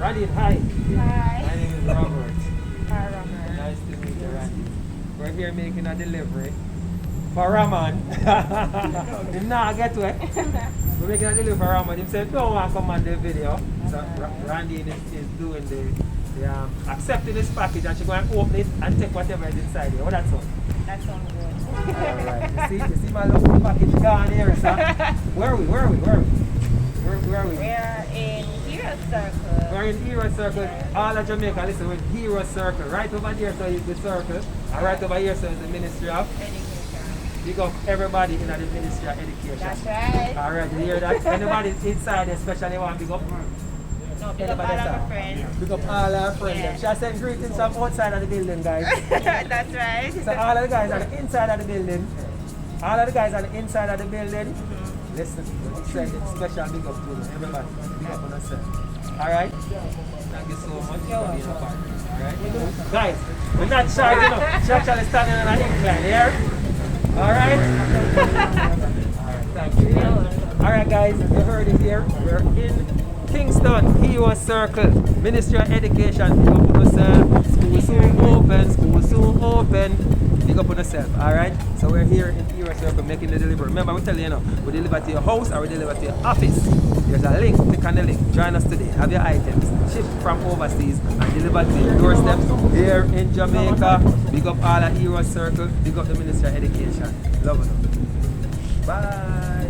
Randy, hi. Hi. My name is Robert. Hi, Robert. Nice to meet you, Randy. We're here making a delivery for Raman. Him not get to it. We're making a delivery for Raman. He said, don't want to come on the video. So Randy is doing the accepting this package and she's going to open it and take whatever is inside here. What that's all? That sounds good. Alright, you see my little package gone here, sir. Where are we? Where are we? We're in Hero Circle. We're in Hero Circle. All of Jamaica, listen, we're in Hero Circle. Right over there, so is the circle. And right over here, so is the Ministry of Education. Big up everybody in the Ministry of Education. That's right. Alright, you hear that? Anybody inside, especially want big up? No, big up all our friends. Big up all our friends. Yeah. She has sent greetings from outside of the building, guys. That's right. So all of the guys on the inside of the building. All of the guys on the inside of the building. Listen, we send a special big up to them. Everybody, big up on yourself. Alright? Thank you so much for being a part. Alright? Guys, we're not shy enough. She actually standing on an incline here. Alright? Alright, thank you. Alright guys, you heard it here. We're in Kingston, Hero Circle, Ministry of Education. Big up on yourself. School soon open. Big up on yourself, alright? So we're here in Hero Circle making the delivery. Remember, we tell you, we deliver to your house or we deliver to your office. There's a link, click on the link. Join us today. Have your items shipped from overseas and delivered to your doorstep here in Jamaica. Big up all at Hero Circle. Big up the Ministry of Education. Love it. Bye.